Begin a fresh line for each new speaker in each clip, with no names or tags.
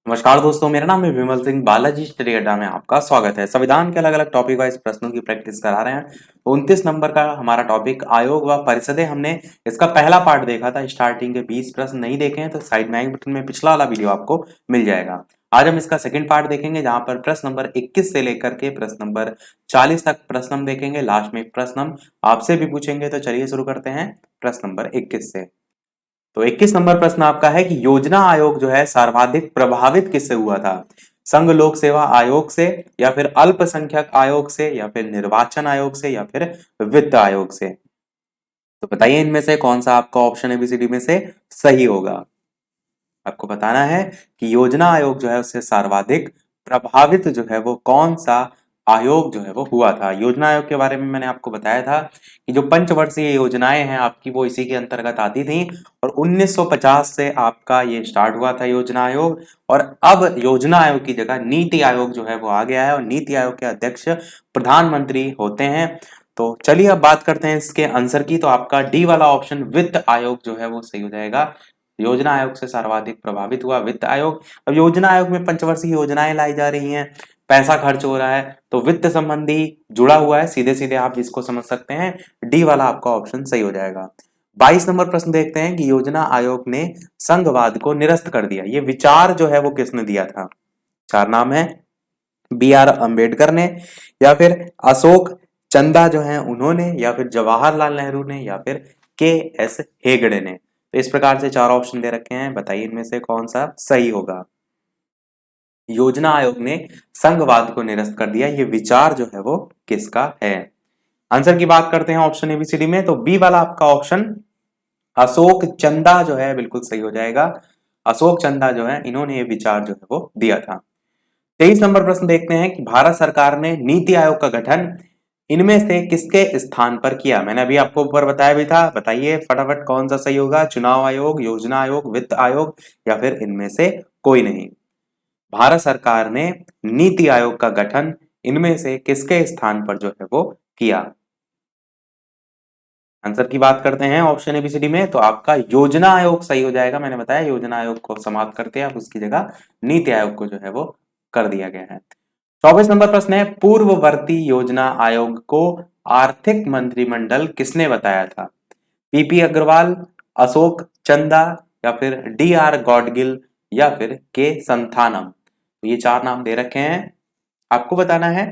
नमस्कार दोस्तों, मेरा नाम है विमल सिंह। बालाजी स्टडी अड्डा में आपका स्वागत है। संविधान के अलग अलग टॉपिक वाइज प्रश्नों की प्रैक्टिस करा रहे हैं। 29 नंबर का हमारा टॉपिक आयोग व परिषदें। हमने इसका पहला पार्ट देखा था। स्टार्टिंग के 20 प्रश्न नहीं देखे हैं तो साइड में आई बटन में पिछला वाला वीडियो आपको मिल जाएगा। आज हम इसका सेकंड पार्ट देखेंगे, जहां पर प्रश्न नंबर 21 से लेकर के प्रश्न नंबर 40 तक प्रश्न हम देखेंगे। लास्ट में एक प्रश्न हम आपसे भी पूछेंगे। तो चलिए शुरू करते हैं प्रश्न नंबर 21 से। तो 21 नंबर प्रश्न आपका है कि योजना आयोग जो है सर्वाधिक प्रभावित किससे हुआ था? संघ लोक सेवा आयोग से, या फिर अल्पसंख्यक आयोग से, या फिर निर्वाचन आयोग से, या फिर वित्त आयोग से? तो बताइए इनमें से कौन सा आपका ऑप्शन एबीसीडी में से सही होगा। आपको बताना है कि योजना आयोग जो है उससे सर्वाधिक प्रभावित जो है वो कौन सा आयोग जो है वो हुआ था। योजना आयोग के बारे में मैंने आपको बताया था कि जो पंचवर्षीय योजनाएं हैं आपकी वो इसी के अंतर्गत आती थी, और 1950 से आपका ये स्टार्ट हुआ था योजना आयोग। और अब योजना आयोग की जगह नीति आयोग जो है वो आ गया है, और नीति आयोग के अध्यक्ष प्रधानमंत्री होते हैं। तो चलिए अब बात करते हैं इसके आंसर की। तो आपका डी वाला ऑप्शन वित्त आयोग जो है वो सही हो जाएगा। योजना आयोग से सर्वाधिक प्रभावित हुआ वित्त आयोग। अब योजना आयोग में पंचवर्षीय योजनाएं लाई जा रही हैं, पैसा खर्च हो रहा है, तो वित्त संबंधी जुड़ा हुआ है। सीधे सीधे आप इसको समझ सकते हैं, डी वाला आपका ऑप्शन सही हो जाएगा। 22 नंबर प्रश्न देखते हैं कि योजना आयोग ने संघवाद को निरस्त कर दिया, ये विचार जो है वो किसने दिया था? चार नाम है। बी आर अम्बेडकर ने, या फिर अशोक चंदा जो है उन्होंने, या फिर जवाहरलाल नेहरू ने, या फिर के एस हेगड़े ने। तो इस प्रकार से चार ऑप्शन दे रखे हैं, बताइए इनमें से कौन सा सही होगा। योजना आयोग ने संघवाद को निरस्त कर दिया, ये विचार जो है वो किसका है? आंसर की बात करते हैं ऑप्शन एबीसीडी में। तो बी वाला आपका ऑप्शन अशोक चंदा जो है बिल्कुल सही हो जाएगा। अशोक चंदा जो है इन्होंने ये विचार जो है वो दिया था। 23 नंबर प्रश्न देखते हैं कि भारत सरकार ने नीति आयोग का गठन इनमें से किसके स्थान पर किया? मैंने अभी आपको ऊपर बताया भी था, बताइए फटाफट कौन सा सही होगा। चुनाव आयोग, योजना आयोग, वित्त आयोग, या फिर इनमें से कोई नहीं। भारत सरकार ने नीति आयोग का गठन इनमें से किसके स्थान पर जो है वो किया? आंसर की बात करते हैं ऑप्शन एबीसीडी में। तो आपका योजना आयोग सही हो जाएगा। मैंने बताया योजना आयोग को समाप्त करते हैं, अब उसकी जगह नीति आयोग को जो है वो कर दिया गया है। 24 नंबर प्रश्न है, पूर्ववर्ती योजना आयोग को आर्थिक मंत्रिमंडल किसने बताया था? पीपी अग्रवाल, अशोक चंदा, या फिर डी आर गॉडगिल, या फिर के संथानम? तो ये चार नाम दे रखे हैं। आपको बताना है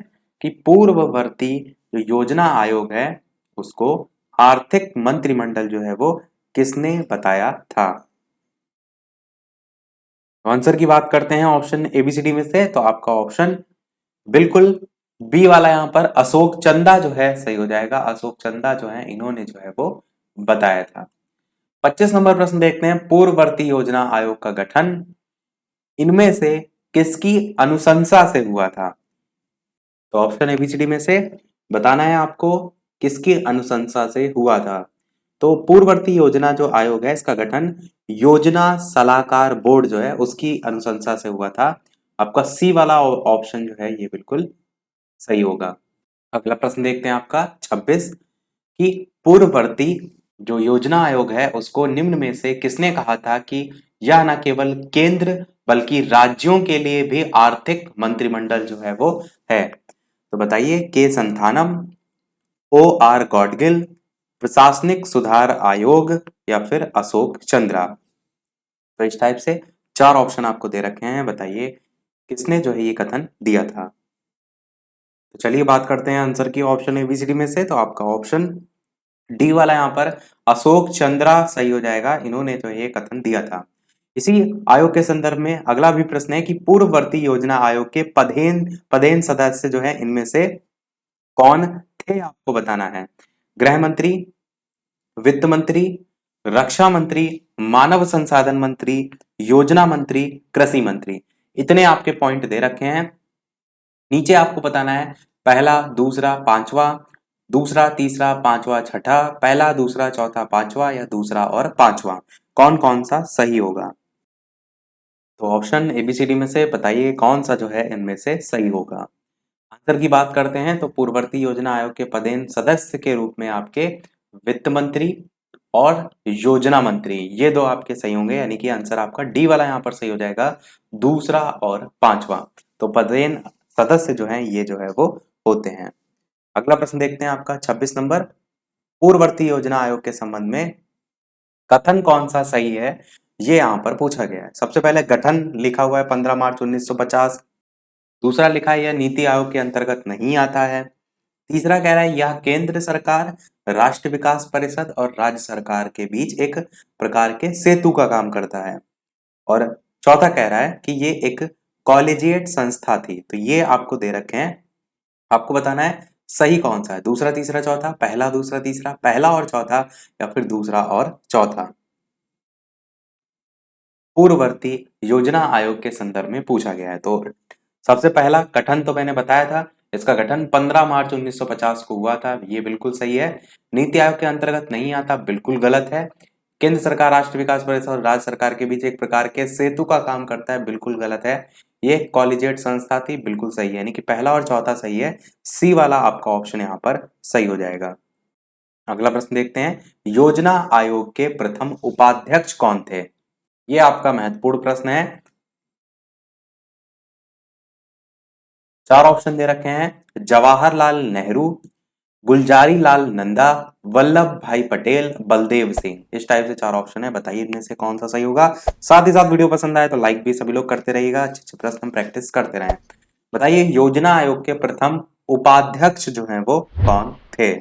कि पूर्ववर्ती जो योजना आयोग है उसको आर्थिक मंत्रिमंडल जो है वो किसने बताया था। तो आंसर की बात करते हैं ऑप्शन एबीसीडी में से। तो आपका ऑप्शन बिल्कुल बी वाला यहाँ पर अशोक चंदा जो है सही हो जाएगा। अशोक चंदा जो है इन्होंने जो है वो बताया था। 25 नंबर प्रश्न देखते हैं, पूर्ववर्ती योजना आयोग का गठन इनमें से किसकी अनुशंसा से हुआ था? तो ऑप्शन एबीसीडी में से बताना है आपको किसकी अनुशंसा से हुआ था। तो पूर्ववर्ती योजना जो आयोग है इसका गठन योजना सलाहकार बोर्ड जो है उसकी अनुशंसा से हुआ था। आपका सी वाला ऑप्शन जो है ये बिल्कुल सही होगा। अगला प्रश्न देखते हैं आपका 26 कि पूर्ववर्ती जो योजना आयोग है उसको निम्न में से किसने कहा था कि यह न केवल केंद्र बल्कि राज्यों के लिए भी आर्थिक मंत्रिमंडल जो है वो है? तो बताइए, के संथानम, ओ आर गॉडगिल, प्रशासनिक सुधार आयोग, या फिर अशोक चंद्रा? तो इस टाइप से चार ऑप्शन आपको दे रखे हैं, बताइए किसने जो है ये कथन दिया था। तो चलिए बात करते हैं आंसर की ऑप्शन एबीसीडी में से। तो आपका ऑप्शन डी वाला यहाँ पर अशोक चंद्रा सही हो जाएगा। इन्होंने जो ये कथन दिया था। इसी आयोग के संदर्भ में अगला भी प्रश्न है कि पूर्ववर्ती योजना आयोग के पदेन पदेन सदस्य जो है इनमें से कौन थे? आपको बताना है। गृह मंत्री, वित्त मंत्री, रक्षा मंत्री, मानव संसाधन मंत्री, योजना मंत्री, कृषि मंत्री। इतने आपके पॉइंट दे रखे हैं। नीचे आपको बताना है पहला, दूसरा, पांचवा, दूसरा, तीसरा, पांचवा, छठा, पहला, दूसरा, चौथा, पांचवा, या दूसरा और पांचवा, कौन कौन सा सही होगा। तो ऑप्शन एबीसीडी में से बताइए कौन सा जो है इनमें से सही होगा। आंसर की बात करते हैं तो पूर्ववर्ती योजना आयोग के पदेन सदस्य के रूप में आपके वित्त मंत्री, और योजना मंत्री, ये दो आपके सही होंगे, यानी कि आंसर आपका डी वाला यहाँ पर सही हो जाएगा, दूसरा और पांचवा। तो पदेन सदस्य जो है ये जो है वो होते हैं। अगला प्रश्न देखते हैं आपका 26 नंबर, पूर्ववर्ती योजना आयोग के संबंध में कथन कौन सा सही है, ये यहाँ पर पूछा गया है। सबसे पहले गठन लिखा हुआ है 15 मार्च 1950, दूसरा लिखा है यह नीति आयोग के अंतर्गत नहीं आता है, तीसरा कह रहा है यह केंद्र सरकार, राष्ट्र विकास परिषद और राज्य सरकार के बीच एक प्रकार के सेतु का काम करता है, और चौथा कह रहा है कि ये एक कॉलेजिएट संस्था थी। तो ये आपको दे रखे हैं, आपको बताना है सही कौन सा है, दूसरा तीसरा चौथा, पहला दूसरा तीसरा, पहला और चौथा, या फिर दूसरा और चौथा। पूर्ववर्ती योजना आयोग के संदर्भ में पूछा गया है। तो सबसे पहला गठन तो मैंने बताया था, इसका गठन 15 मार्च 1950 को हुआ था, ये बिल्कुल सही है। नीति आयोग के अंतर्गत नहीं आता, बिल्कुल गलत है। केंद्र सरकार, राष्ट्र विकास परिषद और राज्य सरकार के बीच एक प्रकार के सेतु का काम करता है, बिल्कुल गलत है। ये कॉलेजिएट संस्था थी, बिल्कुल सही है, यानी कि पहला और चौथा सही है, सी वाला आपका ऑप्शन यहाँ पर सही हो जाएगा। अगला प्रश्न देखते हैं, योजना आयोग के प्रथम उपाध्यक्ष कौन थे? ये आपका महत्वपूर्ण प्रश्न है। चार ऑप्शन दे रखे हैं, जवाहरलाल नेहरू, गुलजारी लाल नंदा, वल्लभ भाई पटेल, बलदेव सिंह, इस टाइप से चार ऑप्शन है। बताइए इनमें से कौन सा सही होगा। साथ ही साथ वीडियो पसंद आए तो लाइक भी सभी लोग करते रहिएगा, अच्छे अच्छे प्रश्न प्रैक्टिस करते रहें। बताइए योजना आयोग के प्रथम उपाध्यक्ष जो हैं वो कौन थे?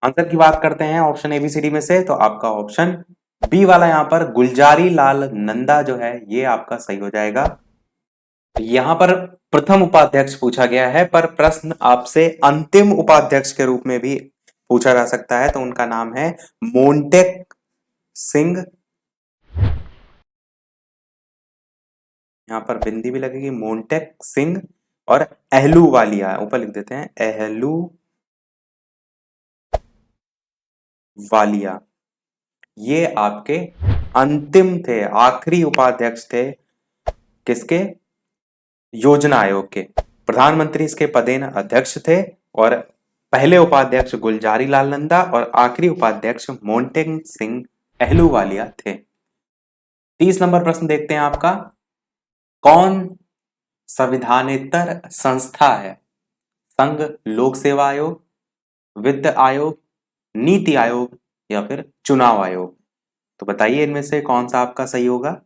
आंसर की बात करते हैं ऑप्शन एबीसीडी में से, तो आपका ऑप्शन बी वाला यहाँ पर गुलजारी लाल नंदा जो है ये आपका सही हो जाएगा। यहाँ पर प्रथम उपाध्यक्ष पूछा गया है, पर प्रश्न आपसे अंतिम उपाध्यक्ष के रूप में भी पूछा जा सकता है, तो उनका नाम है मोंटेक सिंह। यहाँ पर बिंदी भी लगेगी, मोंटेक सिंह और अहलूवालिया, ऊपर लिख देते हैं अहलूवालिया, ये आपके अंतिम थे, आखिरी उपाध्यक्ष थे किसके? योजना आयोग के। प्रधानमंत्री इसके पदेन अध्यक्ष थे, और पहले उपाध्यक्ष गुलजारी लाल नंदा और आखिरी उपाध्यक्ष मोंटेक सिंह अहलूवालिया थे। 30 नंबर प्रश्न देखते हैं आपका, कौन संविधानेतर संस्था है? संघ लोक सेवा आयोग, वित्त आयोग, नीति आयोग, या फिर चुनाव आयोग? तो बताइए इनमें से कौन सा आपका सही होगा।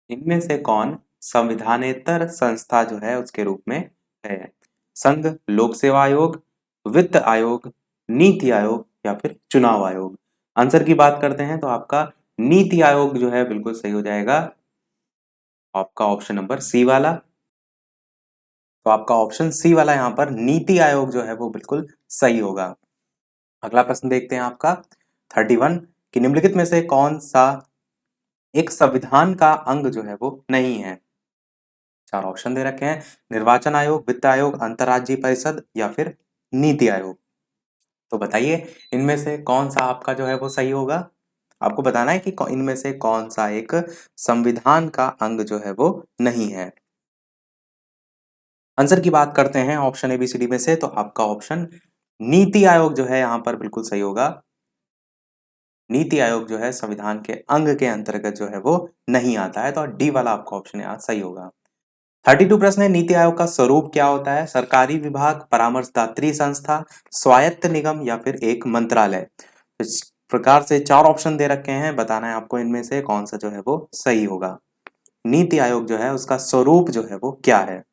इनमें से कौन संविधानेतर संस्था जो है उसके रूप में है? संघ लोक सेवा आयोग, वित्त आयोग, नीति आयोग, या फिर चुनाव आयोग? आंसर की बात करते हैं तो आपका नीति आयोग जो है बिल्कुल सही हो जाएगा, आपका ऑप्शन नंबर सी वाला। तो आपका ऑप्शन सी वाला यहाँ पर नीति आयोग जो है वो बिल्कुल सही होगा। अगला प्रश्न देखते हैं आपका 31, कि निम्नलिखित में से कौन सा एक संविधान का अंग जो है वो नहीं है? चार ऑप्शन दे रखे हैं, निर्वाचन आयोग, वित्त आयोग, अंतर्राज्यीय परिषद, या फिर नीति आयोग? तो बताइए इनमें से कौन सा आपका जो है वो सही होगा। आपको बताना है कि इनमें से कौन सा एक संविधान का अंग जो है वो नहीं है। आंसर की बात करते हैं ऑप्शन एबीसीडी में से, तो आपका ऑप्शन नीति आयोग जो है यहाँ पर बिल्कुल सही होगा। नीति आयोग जो है संविधान के अंग के अंतर्गत जो है वो नहीं आता है, तो डी वाला आपका ऑप्शन यहाँ सही होगा। 32 प्रश्न है, नीति आयोग का स्वरूप क्या होता है? सरकारी विभाग, परामर्शदात्री संस्था, स्वायत्त निगम, या फिर एक मंत्रालय? इस प्रकार से चार ऑप्शन दे रखे हैं, बताना है आपको इनमें से कौन सा जो है वो सही होगा। नीति आयोग जो है उसका स्वरूप जो है वो क्या है?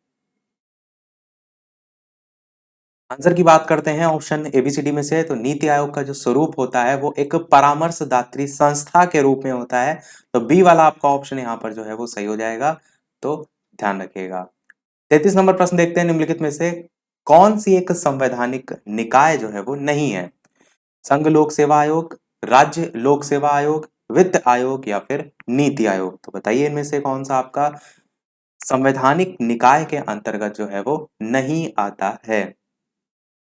आंसर की बात करते हैं ऑप्शन एबीसीडी में से, तो नीति आयोग का जो स्वरूप होता है वो एक परामर्शदात्री संस्था के रूप में होता है, तो बी वाला आपका ऑप्शन यहाँ पर जो है वो सही हो जाएगा, तो ध्यान रखिएगा। 33 नंबर प्रश्न देखते हैं, निम्नलिखित में से कौन सी एक संवैधानिक निकाय जो है वो नहीं है? संघ लोक सेवा आयोग, राज्य लोक सेवा आयोग, वित्त आयोग, या फिर नीति आयोग? तो बताइए इनमें से कौन सा आपका संवैधानिक निकाय के अंतर्गत जो है वो नहीं आता है?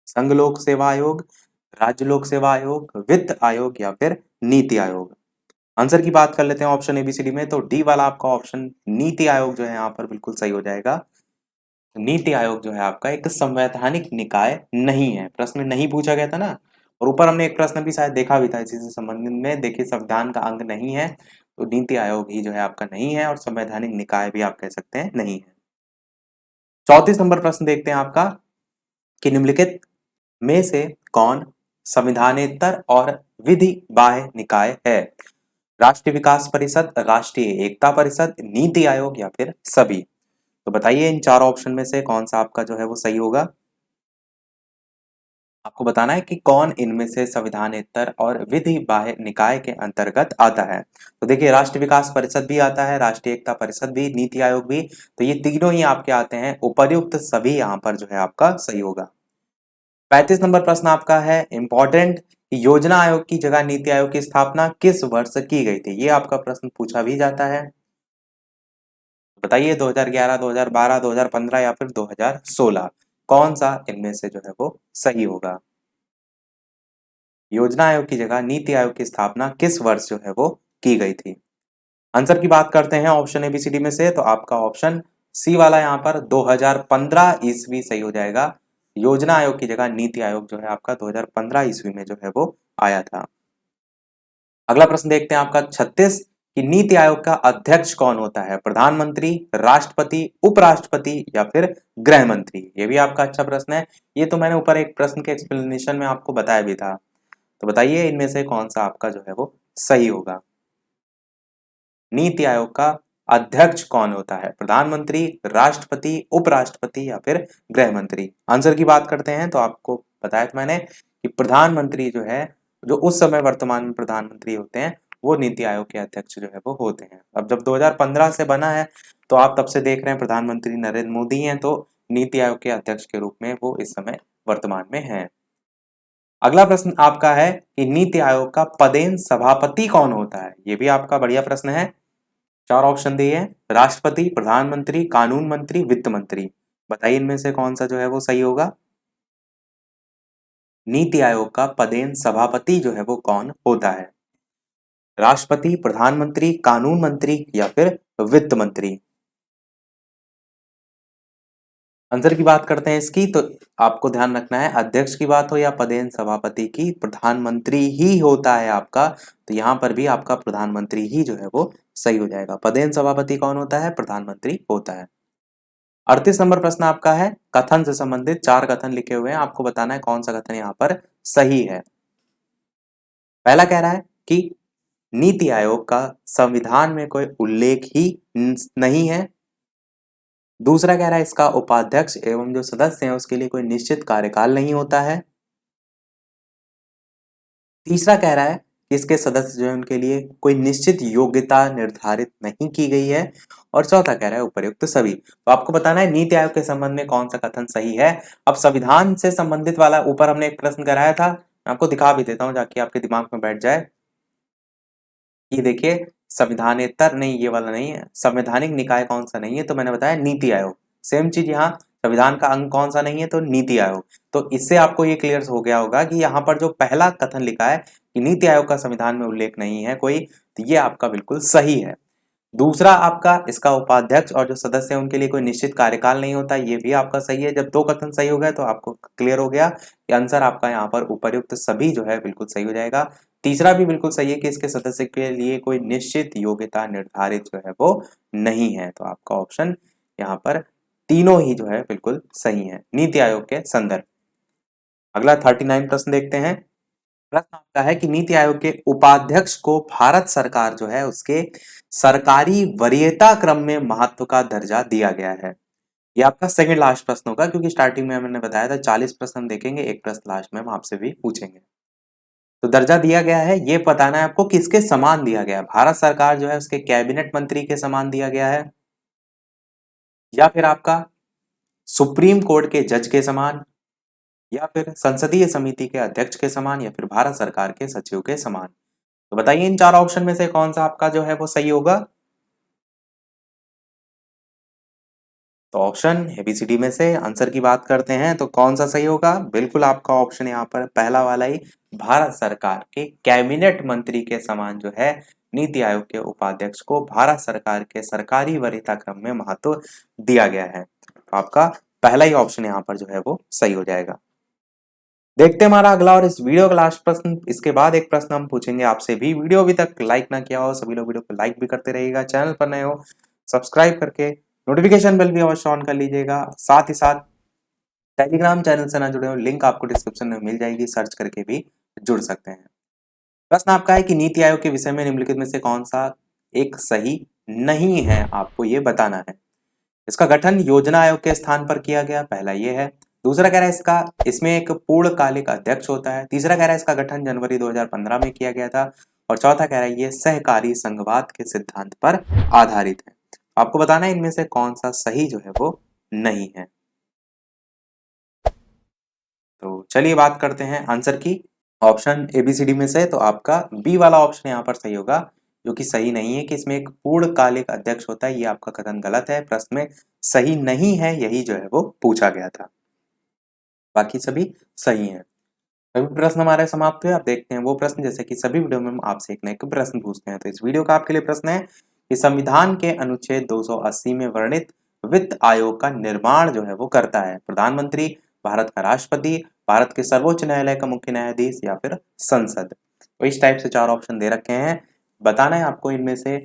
संघ लोक सेवा आयोग, राज्य लोक सेवा आयोग, वित्त आयोग, या फिर नीति आयोग? आंसर की बात कर लेते हैं ऑप्शन एबीसीडी में, तो डी वाला आपका ऑप्शन नीति आयोग जो है यहाँ पर बिल्कुल सही हो जाएगा। तो नीति आयोग जो है आपका एक संवैधानिक निकाय नहीं है। प्रश्न में नहीं पूछा गया था ना, और ऊपर हमने एक प्रश्न भी शायद देखा भी था इसी से संबंधित में। देखिए संविधान का अंग नहीं है, तो नीति आयोग ही जो है आपका नहीं है, और संवैधानिक निकाय भी आप कह सकते हैं नहीं है। 34 नंबर प्रश्न देखते हैं आपका कि निम्नलिखित में से कौन संविधानेतर और विधि बाह्य निकाय है? राष्ट्रीय विकास परिषद, राष्ट्रीय एकता परिषद, नीति आयोग या फिर सभी? तो बताइए इन चार ऑप्शन में से कौन सा आपका जो है वो सही होगा। आपको बताना है कि कौन इनमें से संविधानेतर और विधि बाह्य निकाय के अंतर्गत आता है। तो देखिए राष्ट्रीय विकास परिषद भी आता है, राष्ट्रीय एकता परिषद भी, नीति आयोग भी, तो ये तीनों ही आपके आते हैं। उपर्युक्त सभी यहाँ पर जो है आपका सही होगा। 35 नंबर प्रश्न आपका है इंपॉर्टेंट, योजना आयोग की जगह नीति आयोग की स्थापना किस वर्ष की गई थी? ये आपका प्रश्न पूछा भी जाता है। बताइए 2011, 2012, 2015 या फिर 2016, कौन सा इनमें से जो है वो सही होगा? योजना आयोग की जगह नीति आयोग की स्थापना किस वर्ष जो है वो की गई थी? आंसर की बात करते हैं ऑप्शन एबीसीडी में से, तो आपका ऑप्शन सी वाला यहाँ पर 2015 ईस्वी सही हो जाएगा। योजना आयोग की जगह नीति आयोग जो है आपका 2015 ईस्वी में जो है वो आया था। अगला प्रश्न देखते हैं आपका 36 कि नीति आयोग का अध्यक्ष कौन होता है? प्रधानमंत्री, राष्ट्रपति, उपराष्ट्रपति या फिर गृह मंत्री? ये भी आपका अच्छा प्रश्न है। ये तो मैंने ऊपर एक प्रश्न के एक्सप्लेनेशन में आपको बताया भी था। तो बताइए इनमें से कौन सा आपका जो है वो सही होगा। नीति आयोग का अध्यक्ष कौन होता है? प्रधानमंत्री, राष्ट्रपति, उपराष्ट्रपति या फिर गृह मंत्री? आंसर की बात करते हैं तो आपको बताया था मैंने कि प्रधानमंत्री जो है, जो उस समय वर्तमान में प्रधानमंत्री होते हैं, वो नीति आयोग के अध्यक्ष जो है वो होते हैं। अब जब 2015 से बना है तो आप तब से देख रहे हैं प्रधानमंत्री नरेंद्र मोदी हैं, तो नीति आयोग के अध्यक्ष के रूप में वो इस समय वर्तमान में है। अगला प्रश्न आपका है कि नीति आयोग का पदेन सभापति कौन होता है? ये भी आपका बढ़िया प्रश्न है। चार ऑप्शन दिए हैं, राष्ट्रपति, प्रधानमंत्री, कानून मंत्री, वित्त मंत्री। बताइए इनमें से कौन सा जो है वो सही होगा। नीति आयोग का पदेन सभापति जो है वो कौन होता है? राष्ट्रपति, प्रधानमंत्री, कानून मंत्री या फिर वित्त मंत्री? आंसर की बात करते हैं इसकी, तो आपको ध्यान रखना है अध्यक्ष की बात हो या पदेन सभापति की, प्रधानमंत्री ही होता है आपका। तो यहाँ पर भी आपका प्रधानमंत्री ही जो है वो सही हो जाएगा। पदेन सभापति कौन होता है? प्रधानमंत्री होता है। 38 नंबर प्रश्न आपका है कथन से संबंधित, चार कथन लिखे हुए हैं, आपको बताना है कौन सा कथन यहाँ पर सही है। पहला कह रहा है कि नीति आयोग का संविधान में कोई उल्लेख ही नहीं है। दूसरा कह रहा है इसका उपाध्यक्ष एवं जो सदस्य हैं उसके लिए कोई निश्चित कार्यकाल नहीं होता है। तीसरा कह रहा है कि इसके सदस्य जो है उनके लिए कोई निश्चित योग्यता निर्धारित नहीं की गई है। और चौथा कह रहा है उपर्युक्त सभी। तो आपको बताना है नीति आयोग के संबंध में कौन सा कथन सही है। अब संविधान से संबंधित वाला ऊपर हमने एक प्रश्न कराया था, मैं आपको दिखा भी देता हूँ जाके आपके दिमाग में बैठ जाए। ये देखिए संविधानेतर नहीं, ये वाला नहीं है। संवैधानिक निकाय कौन सा नहीं है? तो मैंने बताया नीति आयोग। सेम चीज यहाँ, संविधान का अंग कौन सा नहीं है? तो नीति आयोग। तो इससे आपको ये क्लियर हो गया होगा कि यहाँ पर जो पहला कथन लिखा है कि नीति आयोग का संविधान में उल्लेख नहीं है कोई, तो ये आपका बिल्कुल सही है। दूसरा आपका इसका उपाध्यक्ष और जो सदस्य हैं उनके लिए कोई निश्चित कार्यकाल नहीं होता, ये भी आपका सही है। जब दो कथन सही हो गए तो आपको क्लियर हो गया कि आंसर आपका यहाँ पर उपर्युक्त सभी जो है बिल्कुल सही हो जाएगा। तीसरा भी बिल्कुल सही है कि इसके सदस्य के लिए कोई निश्चित योग्यता निर्धारित जो है वो नहीं है। तो आपका ऑप्शन यहाँ पर तीनों ही जो है बिल्कुल सही है नीति आयोग के संदर्भ। अगला 39 प्रश्न देखते हैं। प्रश्न आपका है कि नीति आयोग के उपाध्यक्ष को भारत सरकार जो है उसके सरकारी वरीयता क्रम में महत्व का दर्जा दिया गया है। ये आपका सेकंड लास्ट प्रश्न होगा, क्योंकि स्टार्टिंग में मैंने बताया था 40 प्रश्न हम देखेंगे, एक प्रश्न लास्ट में हम आपसे भी पूछेंगे। तो दर्जा दिया गया है, ये बताना है आपको किसके समान दिया गया है। भारत सरकार जो है उसके कैबिनेट मंत्री के समान दिया गया है, या फिर आपका सुप्रीम कोर्ट के जज के समान, या फिर संसदीय समिति के अध्यक्ष के समान, या फिर भारत सरकार के सचिव के समान। तो बताइए इन चार ऑप्शन में से कौन सा आपका जो है वो सही होगा। तो ऑप्शन एबीसीडी में से आंसर की बात करते हैं तो कौन सा सही होगा। बिल्कुल आपका ऑप्शन यहाँ पर पहला वाला ही, भारत सरकार के कैबिनेट मंत्री के समान जो है नीति आयोग के उपाध्यक्ष को भारत सरकार के सरकारी वरीयता क्रम में महत्व दिया गया है। तो आपका पहला ही ऑप्शन यहाँ पर जो है वो सही हो जाएगा। देखते हैं हमारा अगला और इस वीडियो का लास्ट प्रश्न। इसके बाद एक प्रश्न हम पूछेंगे आपसे भी। वीडियो अभी तक लाइक ना किया हो सभी लोग वीडियो को लाइक भी करते रहिएगा, चैनल पर नए हो सब्सक्राइब करके नोटिफिकेशन बेल भी अवश्य ऑन कर लीजिएगा। साथ ही साथ टेलीग्राम चैनल से ना जुड़े हो लिंक आपको डिस्क्रिप्शन में मिल जाएगी, सर्च करके भी जुड़ सकते हैं। प्रश्न आपका है कि नीति आयोग के विषय में निम्नलिखित में से कौन सा एक सही नहीं है, आपको ये बताना है। इसका गठन योजना आयोग के स्थान पर किया गया, पहला ये है। दूसरा कह रहा है इसमें एक पूर्णकालिक अध्यक्ष होता है। तीसरा कह रहा है इसका गठन जनवरी 2015 में किया गया था। और चौथा कह रहा है ये सहकारी संघवाद के सिद्धांत पर आधारित है। आपको बताना है इनमें से कौन सा सही जो है वो नहीं है। तो चलिए बात करते हैं आंसर की। ऑप्शन एबीसीडी में से तो आपका बी वाला ऑप्शन यहाँ पर सही होगा, जो कि सही नहीं है कि इसमें एक पूर्णकालिक अध्यक्ष होता है। ये आपका कथन गलत है, प्रश्न में सही नहीं है, यही जो है वो पूछा गया था। बाकी सभी सही हैं। सभी प्रश्न हमारे समाप्त हुए। अब देखते हैं वो प्रश्न, जैसे कि सभी वीडियो में हम आपसे एक न एक प्रश्न पूछते हैं। तो इस वीडियो का आपके लिए प्रश्न है कि संविधान के अनुच्छेद 280 में वर्णित वित्त आयोग का निर्माण जो है वो करता है प्रधानमंत्री, भारत का राष्ट्रपति, भारत के सर्वोच्च न्यायालय का मुख्य न्यायाधीश या फिर संसद। तो इस टाइप से 4 ऑप्शन दे रखे हैं। बताना है आपको इनमें से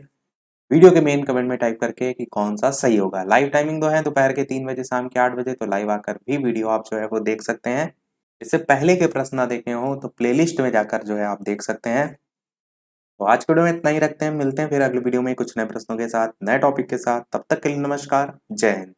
वीडियो के मेन कमेंट में टाइप करके कि कौन सा सही होगा। लाइव टाइमिंग 2 है, दोपहर के 3 बजे, शाम के 8 बजे। तो लाइव आकर भी वीडियो आप जो है वो देख सकते हैं। इससे पहले के प्रश्न ना देखे हो तो प्लेलिस्ट में जाकर जो है आप देख सकते हैं। तो आज के वीडियो में इतना ही रखते हैं, मिलते हैं फिर अगले वीडियो में कुछ नए प्रश्नों के साथ, नए टॉपिक के साथ। तब तक के लिए नमस्कार, जय हिंद।